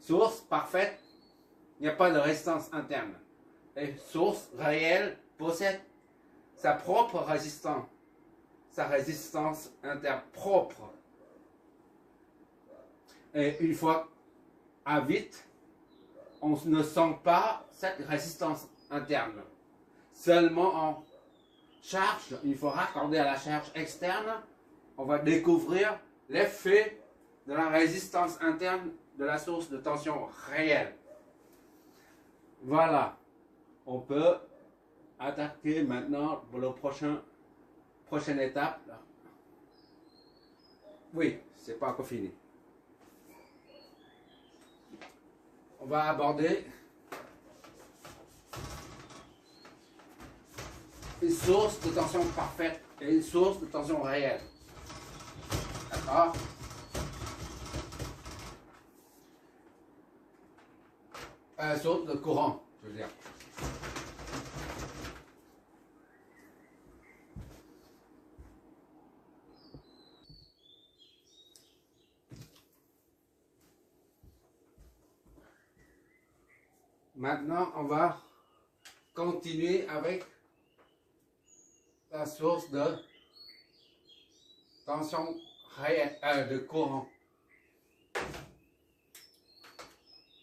source parfaite, il n'y a pas de résistance interne. Et source réelle possède sa propre résistance, sa résistance interne propre. Et une fois à vide, on ne sent pas cette résistance interne. Seulement en charge, il faut raccorder à la charge externe, on va découvrir l'effet de la résistance interne de la source de tension réelle. Voilà, on peut attaquer maintenant pour le prochaine étape. Oui, c'est pas encore fini. On va aborder une source de tension parfaite et une source de tension réelle. D'accord? Source de courant, je veux dire. Maintenant, on va continuer avec la source de tension réelle, de courant.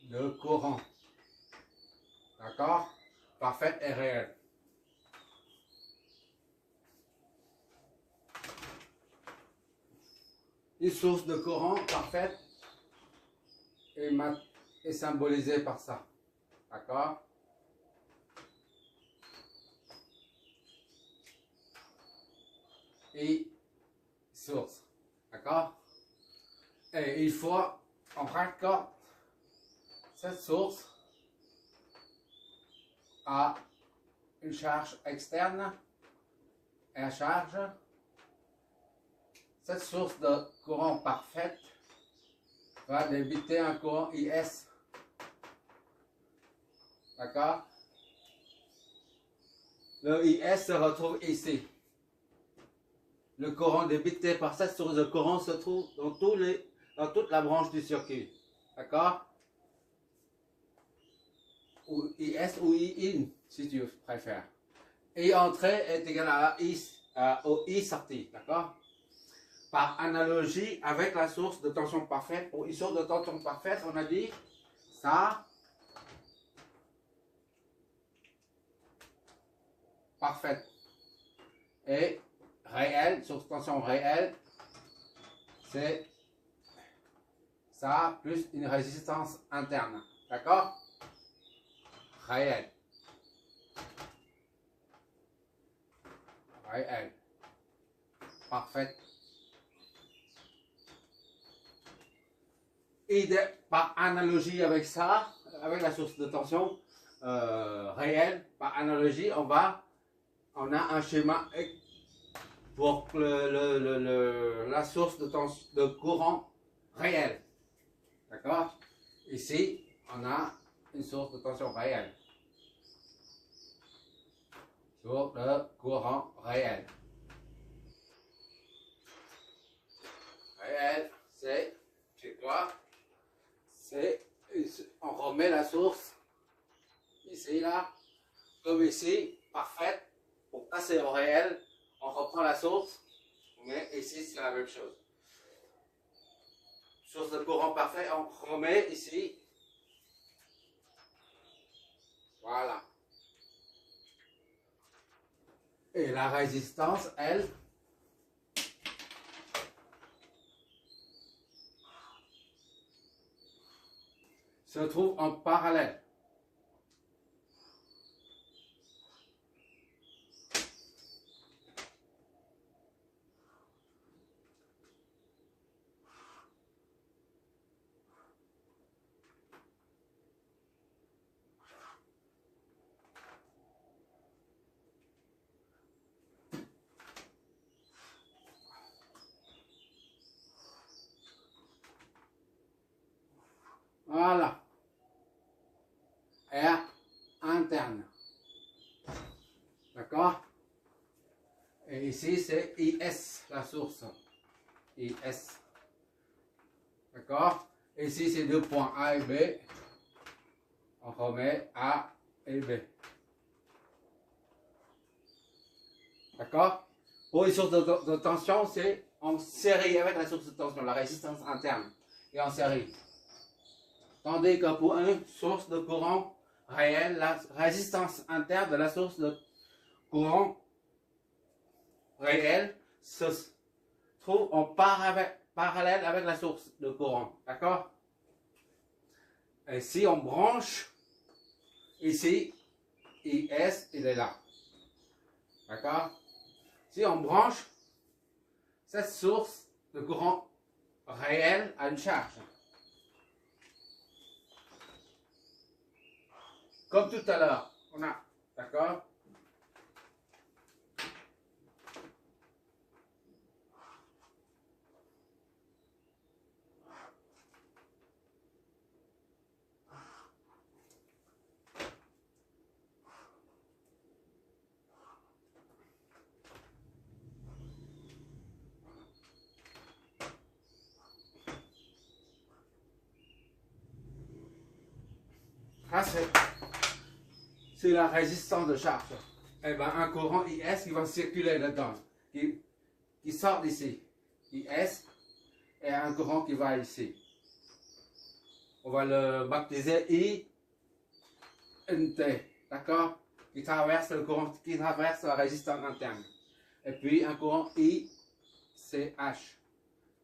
De courant. D'accord? Parfaite et réelle. Une source de courant parfaite est symbolisée par ça. D'accord? Et source. D'accord? Et une fois on raccorde cette source à une charge externe et à charge, cette source de courant parfaite va débiter un courant IS. D'accord? Le IS se retrouve ici. Le courant débité par cette source de courant se trouve dans toute la branche du circuit. D'accord? Ou IS ou IIN, si tu préfères. I entrée est égal au I sortie. D'accord? Par analogie avec la source de tension parfaite. Pour une source de tension parfaite, on a dit ça. Parfaite. Et réelle, source de tension réelle, c'est ça plus une résistance interne. D'accord? Réelle. Réelle. Parfaite. Et par analogie avec ça, avec la source de tension réelle, par analogie, on a un schéma pour la source de courant réel. D'accord? Ici, on a une source de tension réelle. Source de courant réel. Réel, c'est quoi? On remet la source ici, là, comme ici, parfaite. Pour passer au réel, on reprend la source, mais ici c'est la même chose. Source de courant parfait, on remet ici. Voilà. Et la résistance, elle, se trouve en parallèle. Voilà. R interne. D'accord? Et ici, c'est IS, la source. IS. D'accord? Ici, c'est deux points A et B. On remet A et B. D'accord? Pour une source de tension, c'est en série avec la source de tension, la résistance interne, et en série. Tandis que pour une source de courant réel, la résistance interne de la source de courant réel se trouve en parallèle avec la source de courant. D'accord? Et si on branche ici, IS, il est là. D'accord? Si on branche cette source de courant réel à une charge. Comme tout à l'heure, on a, d'accord? Ça, c'est la résistance de charge. Et bien, un courant IS qui va circuler là-dedans, qui sort d'ici. IS et un courant qui va ici. On va le baptiser INT, d'accord? Qui traverse le courant, qui traverse la résistance interne. Et puis un courant ICH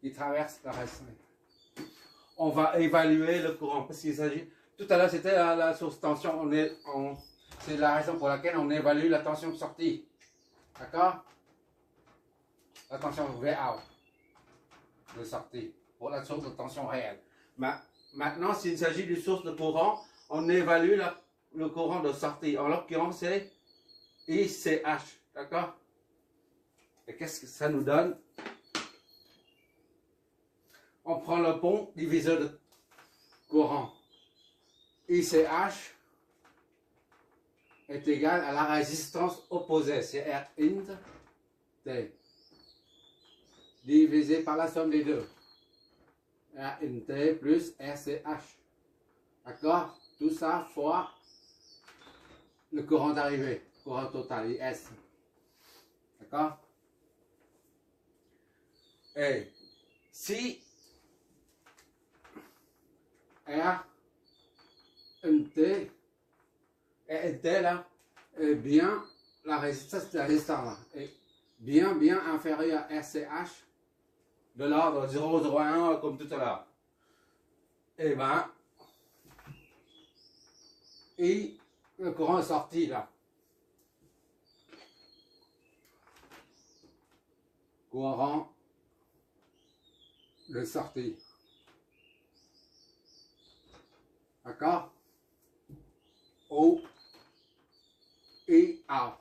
qui traverse la résistance. On va évaluer le courant parce qu'il s'agit. Tout à l'heure, c'était la source tension. C'est la raison pour laquelle on évalue la tension de sortie. D'accord? La tension VA de sortie pour la source de tension réelle. Maintenant, s'il s'agit d'une source de courant, on évalue le courant de sortie. En l'occurrence, c'est ICH. D'accord? Et qu'est-ce que ça nous donne? On prend le pont diviseur de courant. ICH est égal à la résistance opposée, c'est Rint T, divisé par la somme des deux. Rnt plus RCH. D'accord? Tout ça fois le courant d'arrivée, courant total, IS. D'accord? Et si RNT là, est bien la résistance là, est bien inférieure à RCH de l'ordre 0,01 comme tout à l'heure. Et ben, et le courant est sorti là. Courant de sortie. D'accord? O et A.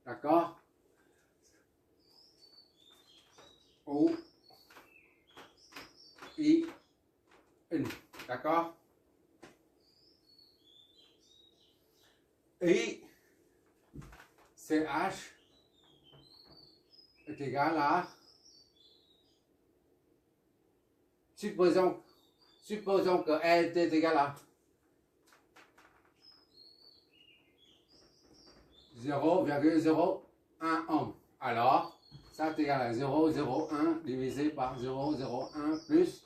D'accord? O et N. D'accord? Et CH est égal à, supposons que L est égal à 0,01 ohm. Alors, ça est égal à 0,01 divisé par 0,01 plus,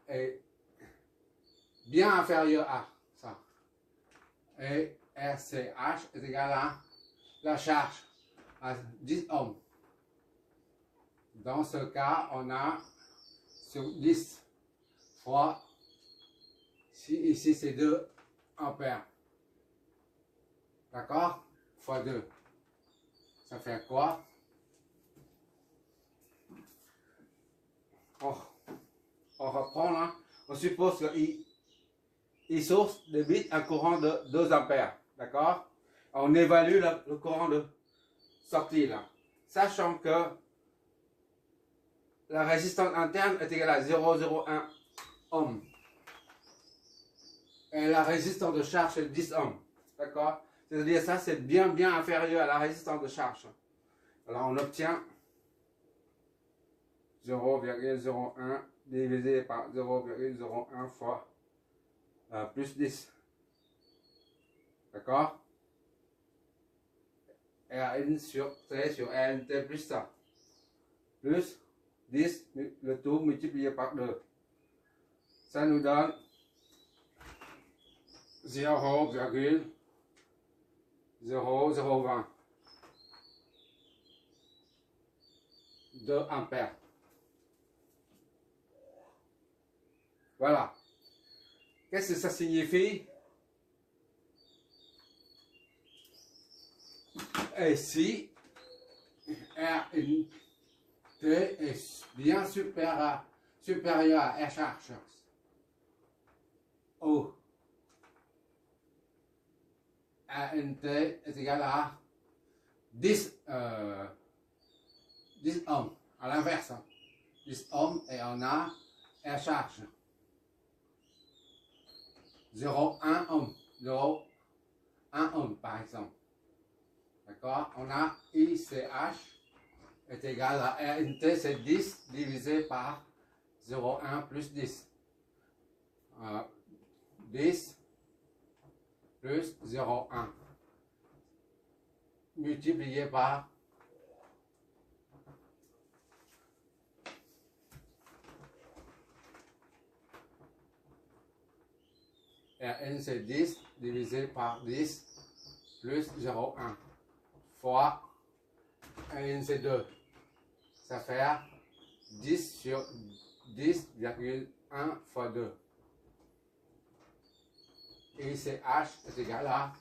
et bien inférieur à ça. Et RCH est égal à la charge à 10 ohms. Dans ce cas, on a sur 10 fois, ici c'est 2 ampères. D'accord? Fois 2. Ça fait quoi? On reprend là. On suppose que I source débite un courant de 2 ampères. D'accord? On évalue le courant de sortie là. Sachant que la résistance interne est égale à 0,01 ohm. Et la résistance de charge est 10 ohms. D'accord? C'est-à-dire ça c'est bien inférieur à la résistance de charge. Alors on obtient 0,01 divisé par 0,01 fois plus 10. D'accord? RN sur T sur RNT plus ça. Plus 10, le tout multiplié par 2. Ça nous donne 0,0020. 2 ampères. Voilà. Qu'est-ce que ça signifie? Et si R1T est bien supérieur à R charge O, RNT est égal à 10 ohms, à l'inverse. 10 ohms et on a R charge 0,1 ohm, 0,1 ohm par exemple. D'accord? On a ICH est égal à RNT, c'est 10 divisé par 0,1 plus 10. 10 plus 0,1 multiplié par Rn c'est 10 divisé par 10 plus 0,1 fois Rn c'est 2. Ça fait 10 sur 10,1 fois 2. Et ICH est égal à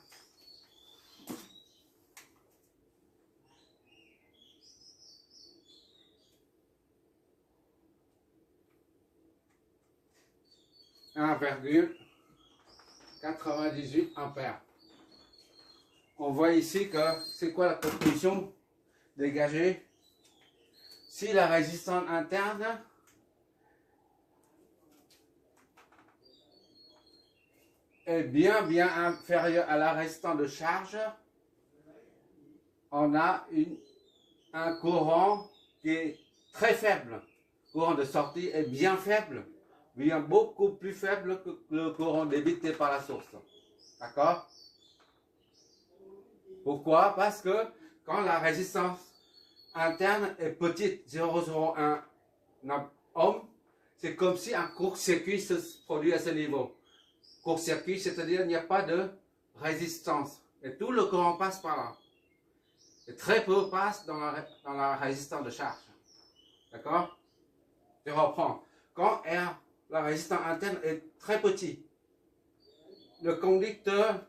1,98 ampères. On voit ici que c'est quoi la conclusion dégagée? Si la résistance interne est bien inférieure à la résistance de charge, on a un courant qui est très faible. Le courant de sortie est bien faible, bien beaucoup plus faible que le courant débité par la source. D'accord? Pourquoi? Parce que quand la résistance interne est petite, 0,01 ohm, c'est comme si un court-circuit se produit à ce niveau. Court-circuit, c'est-à-dire qu'il n'y a pas de résistance. Et tout le courant passe par là. Et très peu passe dans la résistance de charge. D'accord? Je reprends. Quand R, la résistance interne est très petite, le conducteur,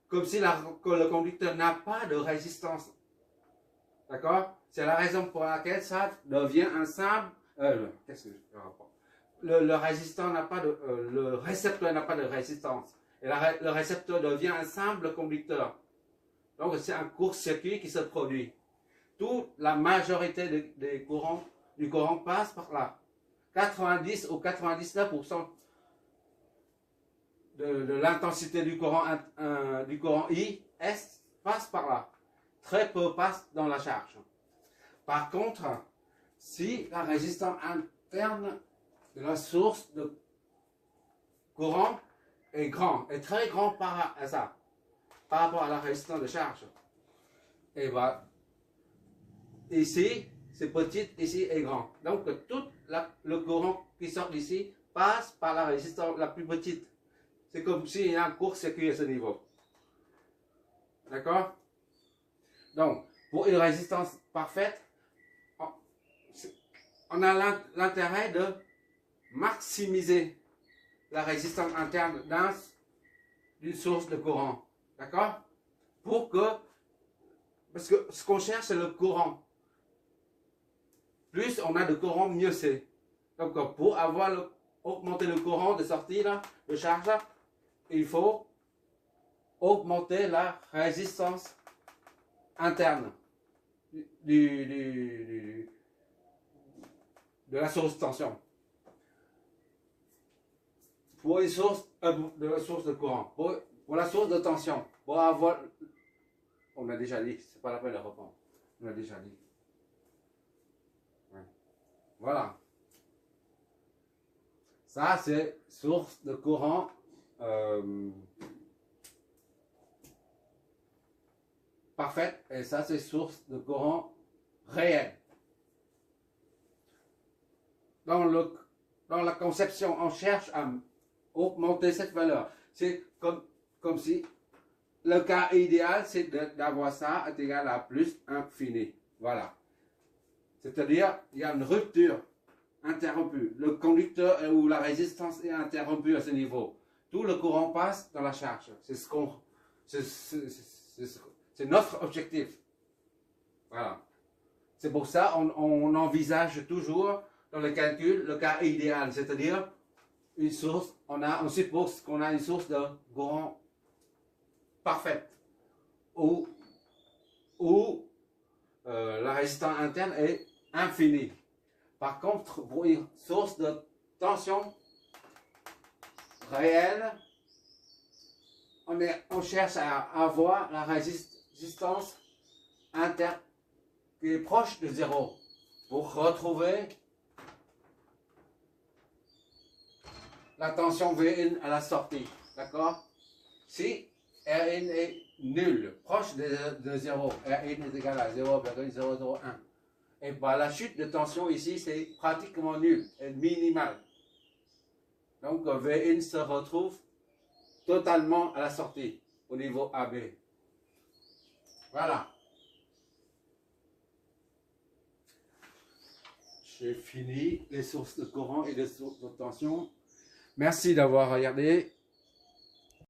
comme si le conducteur n'a pas de résistance. D'accord? C'est la raison pour laquelle ça devient un simple. Qu'est-ce que je rapporte? Le résistant n'a pas de. Le récepteur n'a pas de résistance. Et le récepteur devient un simple conducteur. Donc c'est un court-circuit qui se produit. Toute la majorité du courant passe par là. 90 ou 99% de l'intensité du courant I, S, passe par là. Très peu passe dans la charge. Par contre, si la résistance interne de la source de courant est très grand par rapport à la résistance de charge, et voilà. Ici, c'est petit, ici est grand. Donc, tout le courant qui sort d'ici passe par la résistance la plus petite. C'est comme s'il y a un court-circuit à ce niveau. D'accord? Donc, pour une résistance parfaite, on a l'intérêt de maximiser la résistance interne d'une source de courant. D'accord? Parce que ce qu'on cherche, c'est le courant. Plus on a de courant, mieux c'est. Donc, pour augmenter le courant de sortie, là, de charge, là, il faut augmenter la résistance interne de la source de tension. Pour une source de la source de courant, pour la source de tension, pour avoir, on a déjà dit, c'est pas la peine de reprendre, on a déjà dit. Ouais. Voilà. Ça, c'est source de courant parfaite. Et ça, c'est source de courant réel. Dans la conception, on cherche à augmenter cette valeur. C'est comme si le cas idéal, c'est d'avoir ça est égal à plus infini. Voilà. C'est-à-dire, il y a une rupture interrompue. Le conducteur ou la résistance est interrompue à ce niveau. Tout le courant passe dans la charge. C'est notre objectif. Voilà. C'est pour ça qu'on envisage toujours dans le calcul le cas idéal, c'est-à-dire une source, on suppose qu'on a une source de courant parfaite où la résistance interne est infinie. Par contre, pour une source de tension réelle, on cherche à avoir la résistance interne qui est proche de zéro pour retrouver la tension V1 à la sortie. D'accord? Si Rn est nul, proche de 0, Rn est égal à 0,001. Et bah, la chute de tension ici, c'est pratiquement nul, est minimale. Donc V1 se retrouve totalement à la sortie, au niveau AB. Voilà. J'ai fini les sources de courant et les sources de tension. Merci d'avoir regardé.